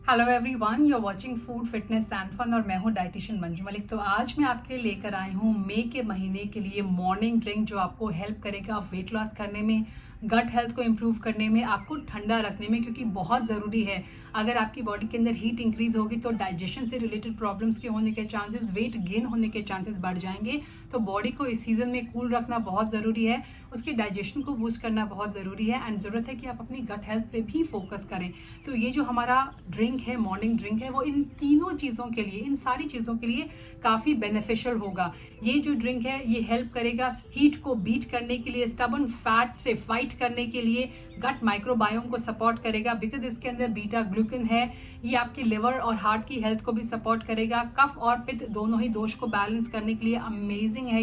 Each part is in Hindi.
Hello everyone, you are watching food fitness and fun और मैं हूं डाइटिशियन मंजू मलिक। तो आज मैं आपके लिए लेकर आई हूं मई के महीने के लिए मॉर्निंग ड्रिंक जो आपको हेल्प करेगा वेट लॉस करने में, गट हेल्थ को इम्प्रूव करने में, आपको ठंडा रखने में, क्योंकि बहुत ज़रूरी है। अगर आपकी बॉडी के अंदर हीट इंक्रीज होगी तो डाइजेशन से रिलेटेड प्रॉब्लम्स के होने के चांसेस, वेट गेन होने के चांसेस बढ़ जाएंगे। तो बॉडी को इस सीजन में कूल रखना बहुत ज़रूरी है, उसकी डाइजेशन को बूस्ट करना बहुत ज़रूरी है एंड ज़रूरत है कि आप अपनी गट हेल्थ पे भी फोकस करें। तो ये जो हमारा ड्रिंक है, मॉर्निंग ड्रिंक है, वो इन तीनों चीज़ों के लिए, इन सारी चीज़ों के लिए काफ़ी बेनिफिशियल होगा। ये जो ड्रिंक है ये हेल्प करेगा हीट को बीट करने के लिए, स्टबर्न फैट से फाइट करने के लिए, गट माइक्रोबायोम को सपोर्ट करेगा बिकॉज इसके अंदर बीटा ग्लूकन है। ये आपके लिवर और हार्ट की हेल्थ को भी सपोर्ट करेगा। कफ और पित्त दोनों ही दोष को बैलेंस करने के लिए अमेजिंग है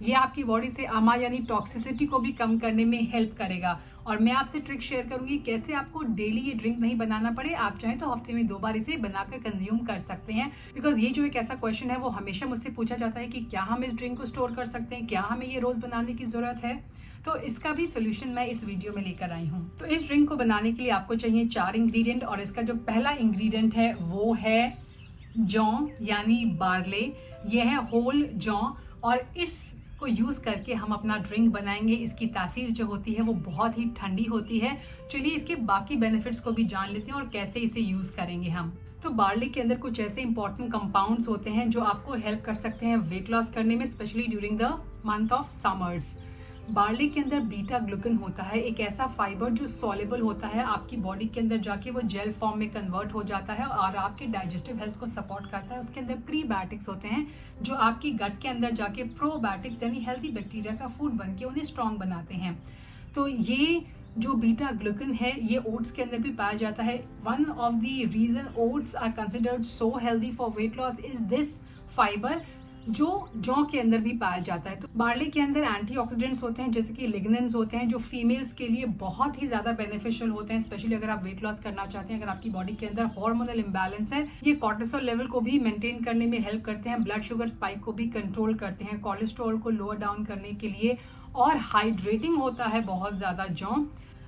ये आपकी बॉडी से अमा यानी टॉक्सिसिटी को भी कम करने में हेल्प करेगा। और मैं आपसे ट्रिक शेयर करूंगी कैसे आपको डेली ये ड्रिंक नहीं बनाना पड़े। आप चाहें तो हफ्ते में 2 बार इसे बनाकर कंज्यूम कर सकते हैं। बिकॉज ये जो एक ऐसा क्वेश्चन है वो हमेशा मुझसे पूछा जाता है कि क्या हम इस ड्रिंक को स्टोर कर सकते हैं, क्या हमें ये रोज बनाने की जरूरत है। तो इसका भी सोल्यूशन मैं इस वीडियो में लेकर आई हूँ। तो इस ड्रिंक को बनाने के लिए आपको चाहिए 4 इंग्रेडिएंट और इसका जो पहला इंग्रेडिएंट है वो है जौ यानी बार्ले। ये है होल जौ और इस को यूज करके हम अपना ड्रिंक बनाएंगे। इसकी तासीर जो होती है वो बहुत ही ठंडी होती है। चलिए इसके बाकी बेनिफिट्स को भी जान लेते हैं और कैसे इसे यूज करेंगे हम। तो बार्ली के अंदर कुछ ऐसे इंपॉर्टेंट कंपाउंड्स होते हैं जो आपको हेल्प कर सकते हैं वेट लॉस करने में, specially during the month of summers. Barley के अंदर बीटा ग्लूकन होता है, एक ऐसा फाइबर जो सॉल्युबल होता है, आपकी बॉडी के अंदर जाके वो जेल फॉर्म में कन्वर्ट हो जाता है और आपके डाइजेस्टिव हेल्थ को सपोर्ट करता है। उसके अंदर प्रीबायोटिक्स होते हैं जो आपकी गट के अंदर जाके प्रोबायोटिक्स यानी हेल्थी बैक्टीरिया का फूड बन के उन्हें स्ट्रॉन्ग बनाते हैं। तो ये जो बीटा ग्लूकन है ये ओट्स के अंदर भी पाया जाता है। One of the reason oats are considered so healthy for weight loss is this fiber जो जौ के अंदर भी पाया जाता है। तो बार्ली के अंदर एंटीऑक्सीडेंट्स होते हैं जैसे कि लिग्नेंस होते हैं जो फीमेल्स के लिए बहुत ही ज्यादा बेनिफिशियल होते हैं, स्पेशली अगर आप वेट लॉस करना चाहते हैं। अगर आपकी बॉडी के अंदर हार्मोनल इम्बैलेंस है, ये कॉर्टिसोल लेवल को भी मेंटेन करने में हेल्प करते हैं, ब्लड शुगर स्पाइक को भी कंट्रोल करते हैं, कोलेस्ट्रॉल को लोअर डाउन करने के लिए, और हाइड्रेटिंग होता है बहुत ज्यादा जौ।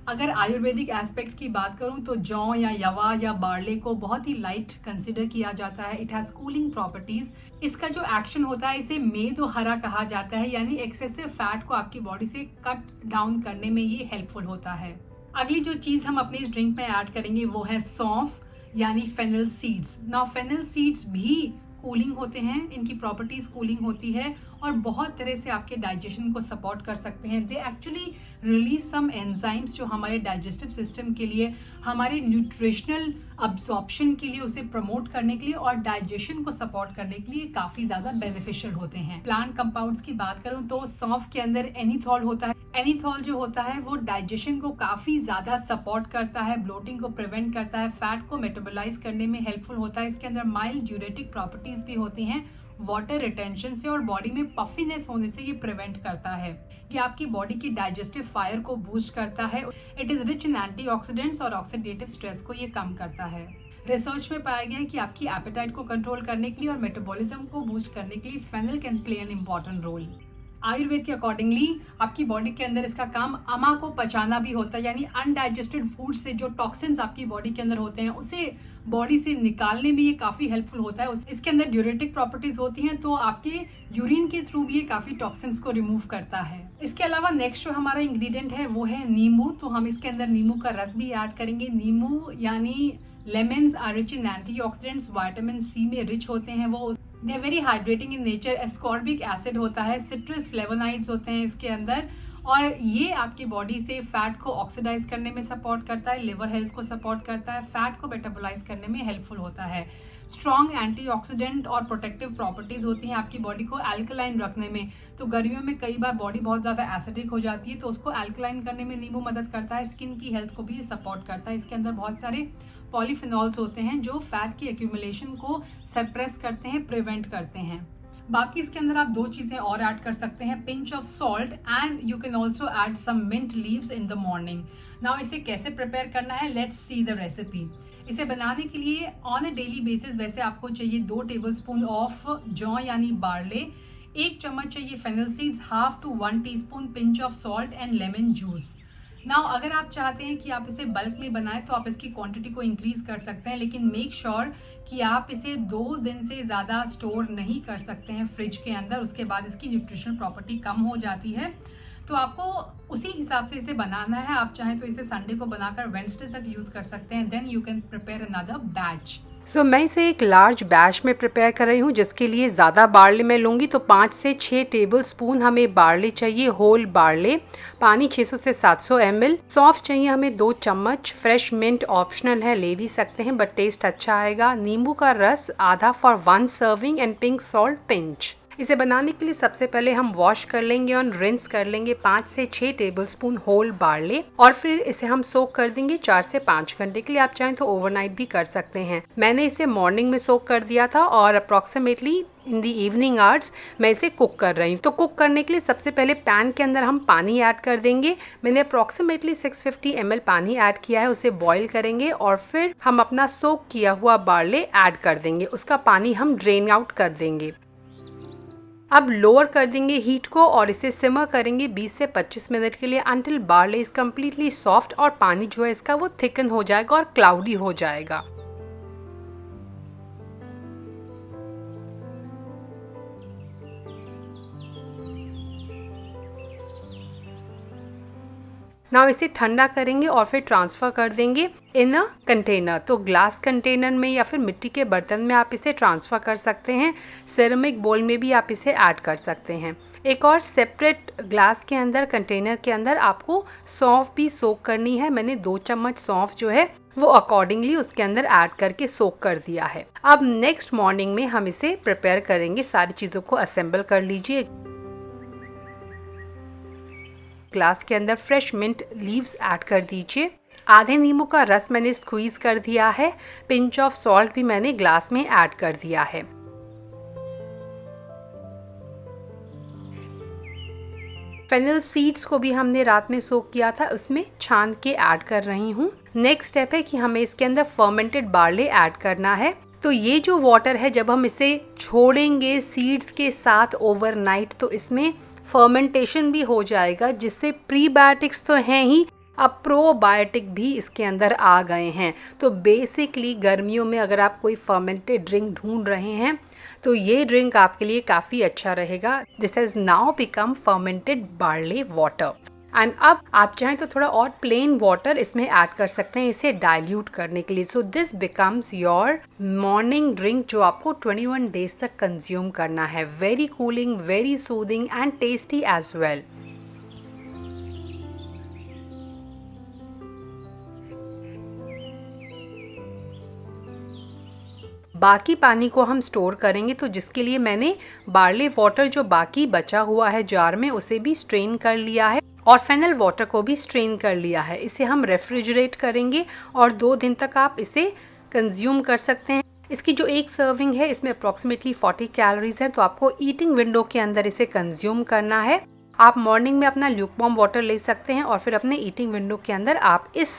अगर आयुर्वेदिक एस्पेक्ट की बात करूं तो जौ या यवा या बार्ले को बहुत ही लाइट कंसिडर किया जाता है। It has cooling properties. इसका जो एक्शन होता है इसे मेदो हरा कहा जाता है, यानी एक्सेसिव फैट को आपकी बॉडी से कट डाउन करने में ये हेल्पफुल होता है। अगली जो चीज हम अपने इस ड्रिंक में ऐड करेंगे वो है सौंफ यानी fennel seeds. Now fennel seeds भी कूलिंग होते हैं, इनकी प्रॉपर्टीज कूलिंग होती है और बहुत तरह से आपके डाइजेशन को सपोर्ट कर सकते हैं। They actually release some enzymes जो हमारे डाइजेस्टिव सिस्टम के लिए, हमारे न्यूट्रिशनल अब्सॉर्प्शन के लिए, उसे प्रमोट करने के लिए और डाइजेशन को सपोर्ट करने के लिए काफी ज्यादा बेनिफिशियल होते हैं। प्लांट कंपाउंड्स की बात करूं तो सौंफ के अंदर एनीथॉल होता है। एनीथॉल जो होता है वो डाइजेशन को काफी ज्यादा सपोर्ट करता है, ब्लोटिंग को प्रिवेंट करता है, फैट को मेटाबोलाइज करने में हेल्पफुल होता है। इसके अंदर माइल्ड ड्यूरेटिक प्रॉपर्टीज भी होती हैं, वाटर रिटेंशन से और बॉडी में पफीनेस होने से ये प्रिवेंट करता है। ये आपकी बॉडी की डाइजेस्टिव फायर को बूस्ट करता है। It is rich in antioxidants और ऑक्सीडेटिव स्ट्रेस को ये कम करता है। रिसर्च में पाया गया है कि आपकी एपेटाइट को कंट्रोल करने के लिए और मेटाबॉलिज्म को बूस्ट करने के लिए fennel can play an important role. Ayurveda के अकॉर्डिंगली आपकी बॉडी के अंदर इसका काम अमा को पचाना भी होता है, यानी अनडाइजेस्टेड फूड से जो टॉक्सिन्स आपकी बॉडी के अंदर होते हैं उसे बॉडी से निकालने में ये काफी हेल्पफुल होता है। इसके अंदर ड्यूरेटिक प्रॉपर्टीज होती हैं तो आपके यूरिन के थ्रू भी ये काफी टॉक्सिन्स को रिमूव करता है। इसके अलावा नेक्स्ट जो हमारा इंग्रेडिएंट है वो है नींबू। तो हम इसके अंदर नींबू का रस भी ऐड करेंगे। नींबू यानी lemons are rich in antioxidants, vitamin C में रिच होते हैं वो। They very hydrating in nature. Ascorbic acid होता है, सिट्रस फ्लेवोनाइड्स होते हैं इसके अंदर और ये आपकी बॉडी से फैट को ऑक्सीडाइज करने में सपोर्ट करता है, लिवर हेल्थ को सपोर्ट करता है, फैट को मेटाबोलाइज करने में हेल्पफुल होता है। स्ट्रॉन्ग एंटीऑक्सीडेंट और प्रोटेक्टिव प्रॉपर्टीज होती हैं आपकी बॉडी को एल्कलाइन रखने में। तो गर्मियों में कई बार बॉडी बहुत ज्यादा एसिडिक हो जाती है तो उसको एल्कलाइन करने में नींबू मदद करता है। स्किन की हेल्थ को भी सपोर्ट करता है। इसके अंदर बहुत सारे पॉलीफिनॉल्स होते हैं जो फैट की एक्यूमुलेशन को सप्रेस करते हैं, प्रिवेंट करते हैं। बाकी इसके अंदर आप 2 चीजें और ऐड कर सकते हैं, pinch of salt and you can also add some mint leaves in the morning. Now इसे कैसे प्रिपेयर करना है, लेट्स सी द रेसिपी। इसे बनाने के लिए ऑन अ डेली बेसिस वैसे आपको चाहिए 2 टेबलस्पून ऑफ जौ यानी बार्ले, 1 चम्मच चाहिए fennel seeds, half to 1 teaspoon pinch of salt and lemon juice. Now अगर आप चाहते हैं कि आप इसे बल्क में बनाएं तो आप इसकी क्वांटिटी को इंक्रीज कर सकते हैं, लेकिन मेक श्योर कि आप इसे 2 दिन से ज़्यादा स्टोर नहीं कर सकते हैं फ्रिज के अंदर। उसके बाद इसकी न्यूट्रिशनल प्रॉपर्टी कम हो जाती है। तो आपको उसी हिसाब से इसे बनाना है। आप चाहें तो इसे संडे को बनाकर वेडनेसडे तक यूज़ कर सकते हैं। Then you can prepare another batch. मैं इसे एक लार्ज बैच में प्रिपेयर कर रही हूँ, जिसके लिए ज़्यादा बार्ले मैं लूँगी। तो 5 से 6 टेबल स्पून हमें बार्ले चाहिए, होल बार्ले। पानी 600 से 700 ml। सौंफ चाहिए हमें 2 चम्मच। फ्रेश मिंट ऑप्शनल है, ले भी सकते हैं बट टेस्ट अच्छा आएगा। नींबू का रस आधा for 1 serving and pink salt pinch. इसे बनाने के लिए सबसे पहले हम वॉश कर लेंगे और रिंस कर लेंगे 5 से 6 टेबलस्पून होल बार्ले, और फिर इसे हम सोक कर देंगे 4 से 5 घंटे के लिए। आप चाहें तो ओवरनाइट भी कर सकते हैं। मैंने इसे मॉर्निंग में सोक कर दिया था और अप्रॉक्सीमेटली इन दी इवनिंग आवर्स मैं इसे कुक कर रही हूँ। तो कुक करने के लिए सबसे पहले पैन के अंदर हम पानी ऐड कर देंगे। मैंने अप्रॉक्सीमेटली 650 ml पानी ऐड किया है, उसे बॉईल करेंगे और फिर हम अपना सोक किया हुआ बार्ले ऐड कर देंगे। उसका पानी हम ड्रेन आउट कर देंगे। अब लोअर कर देंगे हीट को और इसे सिमर करेंगे 20 से 25 मिनट के लिए, until barley is completely soft और पानी जो है इसका वो थिकन हो जाएगा और क्लाउडी हो जाएगा। नाउ इसे ठंडा करेंगे और फिर ट्रांसफ़र कर देंगे इन अ कंटेनर। तो ग्लास कंटेनर में या फिर मिट्टी के बर्तन में आप इसे ट्रांसफ़र कर सकते हैं। सिरेमिक बोल में भी आप इसे ऐड कर सकते हैं। एक और सेपरेट ग्लास के अंदर, कंटेनर के अंदर आपको सौंफ भी सोक करनी है। मैंने 2 चम्मच सौंफ जो है वो अकॉर्डिंगली उसके अंदर ऐड करके सोक कर दिया है। अब नेक्स्ट मॉर्निंग में हम इसे प्रिपेयर करेंगे। सारी चीज़ों को असेंबल कर लीजिए। ग्लास के अंदर फ्रेश मिंट लीव्स ऐड कर दीजिए। आधे नींबू का रस मैंने स्क्वीज कर दिया है। पिंच ऑफ सॉल्ट भी मैंने ग्लास में ऐड कर दिया है। फेनिल सीड्स को भी हमने रात में सोक किया था, उसमें छान के ऐड कर रही हूँ। नेक्स्ट स्टेप है कि हमें इसके अंदर फर्मेंटेड बार्ले ऐड करना है। तो ये जो वाटर है, जब हम इसे छोड़ेंगे सीड्स के साथ ओवरनाइट, तो इसमें फर्मेंटेशन भी हो जाएगा, जिससे प्रीबायोटिक्स तो हैं ही, अब प्रोबायोटिक भी इसके अंदर आ गए हैं। तो बेसिकली गर्मियों में अगर आप कोई फर्मेंटेड ड्रिंक ढूंढ रहे हैं तो ये ड्रिंक आपके लिए काफ़ी अच्छा रहेगा। This has now become fermented barley water. And अब आप चाहें तो थोड़ा और प्लेन वाटर इसमें ऐड कर सकते हैं इसे डाइल्यूट करने के लिए। So this becomes your morning drink, जो आपको 21 डेज तक कंज्यूम करना है। Very cooling, very soothing and tasty as well. बाकी पानी को हम स्टोर करेंगे, तो जिसके लिए मैंने बार्ले वाटर जो बाकी बचा हुआ है जार में, उसे भी स्ट्रेन कर लिया है और फेनल वाटर को भी स्ट्रेन कर लिया है। इसे हम रेफ्रिजरेट करेंगे और 2 दिन तक आप इसे कंज्यूम कर सकते हैं। इसकी जो एक सर्विंग है इसमें अप्रॉक्सीमेटली 40 कैलोरीज है, तो आपको ईटिंग विंडो के अंदर इसे कंज्यूम करना है। आप मॉर्निंग में अपना ल्यूकवार्म वाटर ले सकते हैं और फिर अपने ईटिंग विंडो के अंदर आप इस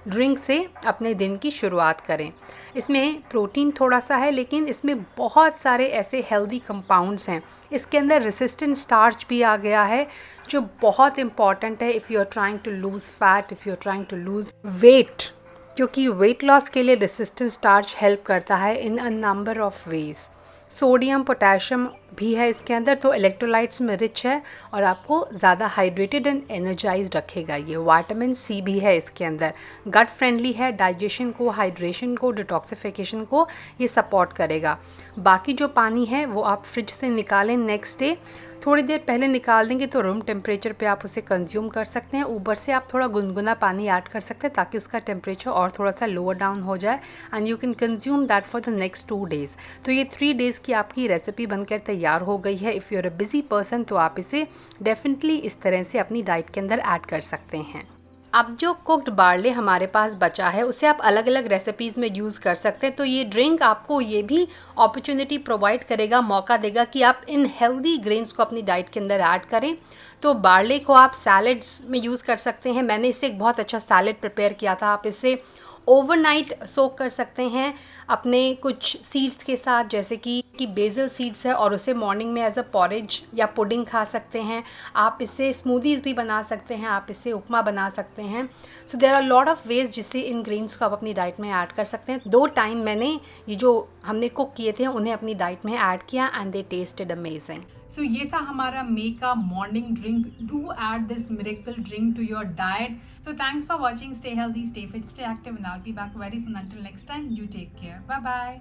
ड्रिंक से अपने दिन की शुरुआत करें। इसमें प्रोटीन थोड़ा सा है, लेकिन इसमें बहुत सारे ऐसे हेल्दी कंपाउंड्स हैं। इसके अंदर रेसिस्टेंट स्टार्च भी आ गया है, जो बहुत इंपॉर्टेंट है if you are trying to lose fat, if you are trying to lose weight, क्योंकि वेट लॉस के लिए रेसिस्टेंट स्टार्च हेल्प करता है in a number of ways. Sodium, potassium भी है इसके अंदर, तो इलेक्ट्रोलाइट्स में रिच है और आपको ज़्यादा हाइड्रेटेड एंड एनर्जाइज्ड रखेगा। ये विटामिन सी भी है इसके अंदर। गट फ्रेंडली है, डाइजेशन को, हाइड्रेशन को, डिटॉक्सिफिकेशन को ये सपोर्ट करेगा। बाकी जो पानी है वो आप फ्रिज से निकालें नेक्स्ट डे, थोड़ी देर पहले निकाल देंगे तो रूम टेम्परेचर पे आप उसे कंज्यूम कर सकते हैं। ऊपर से आप थोड़ा गुनगुना पानी ऐड कर सकते हैं ताकि उसका टेम्परेचर और थोड़ा सा लोअर डाउन हो जाए, and you can consume that for the next 2 days. तो ये 3 डेज़ की आपकी रेसिपी बनकर तैयार हो गई है। If you are a busy person तो आप इसे डेफिनेटली इस तरह से अपनी डाइट के अंदर ऐड कर सकते हैं। अब जो कुक्ड बार्ले हमारे पास बचा है उसे आप अलग अलग रेसिपीज़ में यूज़ कर सकते हैं। तो ये ड्रिंक आपको ये भी अपॉर्चुनिटी प्रोवाइड करेगा, मौका देगा कि आप इन हेल्दी ग्रेन्स को अपनी डाइट के अंदर ऐड करें। तो बार्ले को आप सैलड्स में यूज़ कर सकते हैं। मैंने इससे एक बहुत अच्छा सैलड प्रिपेयर किया था। आप इसे ओवरनाइट सोक कर सकते हैं अपने कुछ सीड्स के साथ, जैसे कि कि बेसल सीड्स है और उसे मॉर्निंग में एज अ पॉरेज या पुडिंग खा सकते हैं। आप इससे स्मूदीज़ भी बना सकते हैं, आप इससे उपमा बना सकते हैं। So there are lot of ways जिससे इन ग्रेन्स को आप अपनी डाइट में ऐड कर सकते हैं। 2 टाइम मैंने ये जो हमने कुक किए थे उन्हें अपनी डाइट में ऐड किया and they tasted amazing. So ये था हमारा मे का morning drink. Do add this miracle drink to your diet. So thanks for watching. Stay healthy, stay fit, stay active, and I will be back very soon. Until next time, you take care. Bye bye.